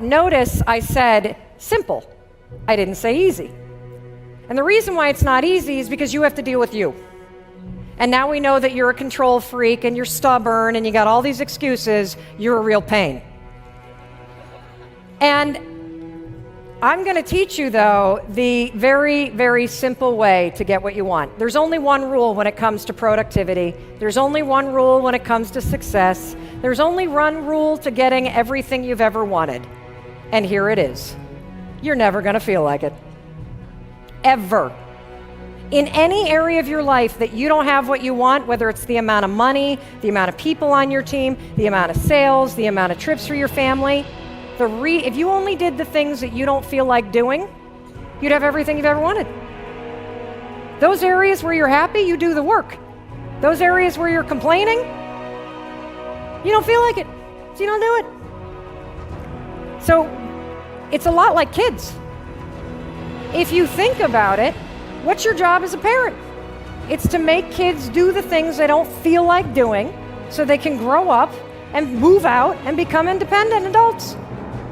Notice I said simple. I didn't say easy. And the reason why it's not easy is because you have to deal with you. And now we know that you're a control freak and you're stubborn and you got all these excuses. You're a real pain. And I'm going to teach you, though, the very, very simple way to get what you want. There's only one rule when it comes to productivity. There's only one rule when it comes to success. There's only one rule to getting everything you've ever wanted. And here it is. You're never going to feel like it. Ever. In any area of your life that you don't have what you want, whether it's the amount of money, the amount of people on your team, the amount of sales, the amount of trips for your family, if you only did the things that you don't feel like doing, you'd have everything you've ever wanted. Those areas where you're happy, you do the work. Those areas where you're complaining, you don't feel like it, so you don't do it. So it's a lot like kids. If you think about it, what's your job as a parent? It's to make kids do the things they don't feel like doing so they can grow up and move out and become independent adults.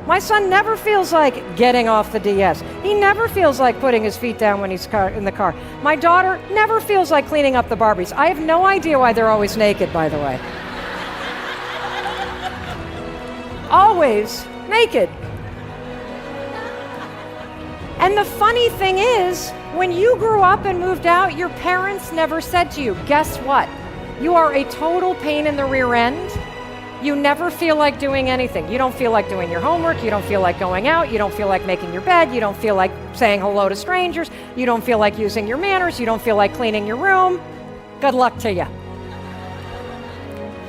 My son never feels like getting off the DS. He never feels like putting his feet down when he's in the car. My daughter never feels like cleaning up the Barbies. I have no idea why they're always naked, by the way. Always naked. And the funny thing is, when you grew up and moved out, your parents never said to you, guess what? You are a total pain in the rear end. You never feel like doing anything. You don't feel like doing your homework. You don't feel like going out. You don't feel like making your bed. You don't feel like saying hello to strangers. You don't feel like using your manners. You don't feel like cleaning your room. Good luck to you.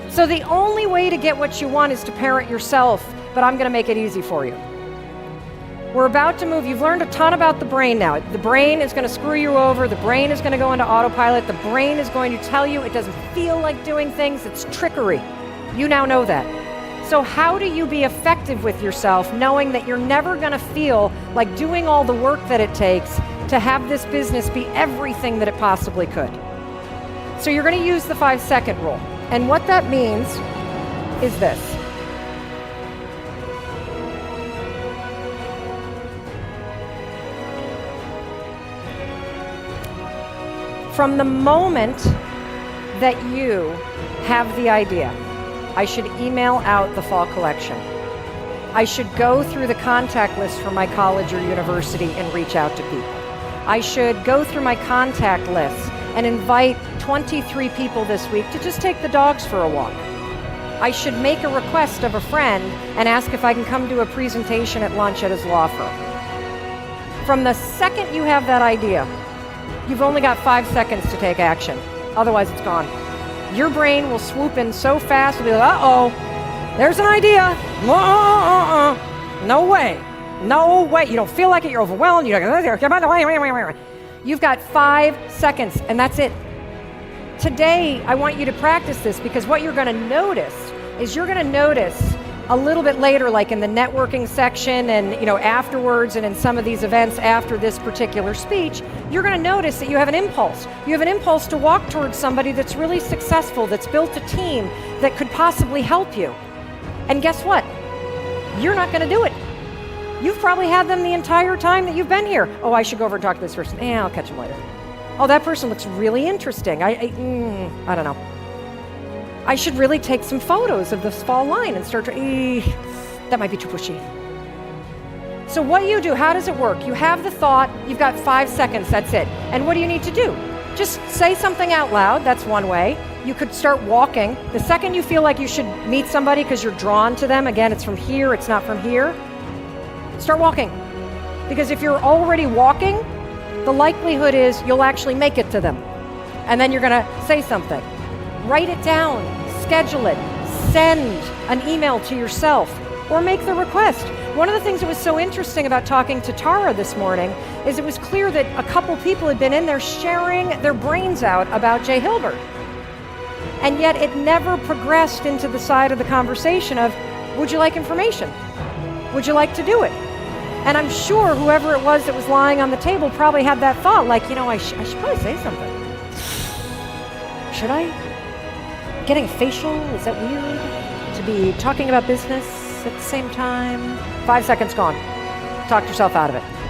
So the only way to get what you want is to parent yourself, but I'm going to make it easy for you. We're about to move. You've learned a ton about the brain now. The brain is going to screw you over. The brain is going to go into autopilot. The brain is going to tell you it doesn't feel like doing things. It's trickery. You now know that. So how do you be effective with yourself knowing that you're never going to feel like doing all the work that it takes to have this business be everything that it possibly could? So you're going to use the 5-second rule. And what that means is this. From the moment that you have the idea, I should email out the fall collection. I should go through the contact list for my college or university and reach out to people. I should go through my contact list and invite 23 people this week to just take the dogs for a walk. I should make a request of a friend and ask if I can come do a presentation at lunch at his law firm. From the second you have that idea, you've only got 5 seconds to take action. Otherwise, it's gone. Your brain will swoop in so fast, it'll be like, uh-oh, there's an idea. No way. No way. You don't feel like it. You're overwhelmed. You've got 5 seconds, and that's it. Today, I want you to practice this because what you're going to notice is you're going to notice a little bit later, like in the networking section and afterwards and in some of these events after this particular speech, you're going to notice that you have an impulse. You have an impulse to walk towards somebody that's really successful, that's built a team that could possibly help you. And guess what? You're not going to do it. You've probably had them the entire time that you've been here. Oh, I should go over and talk to this person. I'll catch him later. Oh, that person looks really interesting. I don't know. I should really take some photos of this fall line and start to, that might be too pushy. So what you do, how does it work? You have the thought, you've got 5 seconds, that's it. And what do you need to do? Just say something out loud, that's one way. You could start walking. The second you feel like you should meet somebody because you're drawn to them, again, it's from here, it's not from here, start walking. Because if you're already walking, the likelihood is you'll actually make it to them. And then you're gonna say something. Write it down, schedule it, send an email to yourself, or make the request. One of the things that was so interesting about talking to Tara this morning is it was clear that a couple people had been in there sharing their brains out about Jay Hilbert. And yet it never progressed into the side of the conversation of, would you like information? Would you like to do it? And I'm sure whoever it was that was lying on the table probably had that thought, like, I should probably say something. Should I? Getting a facial, is that weird? To be talking about business? at the same time. 5 seconds gone. Talk yourself out of it.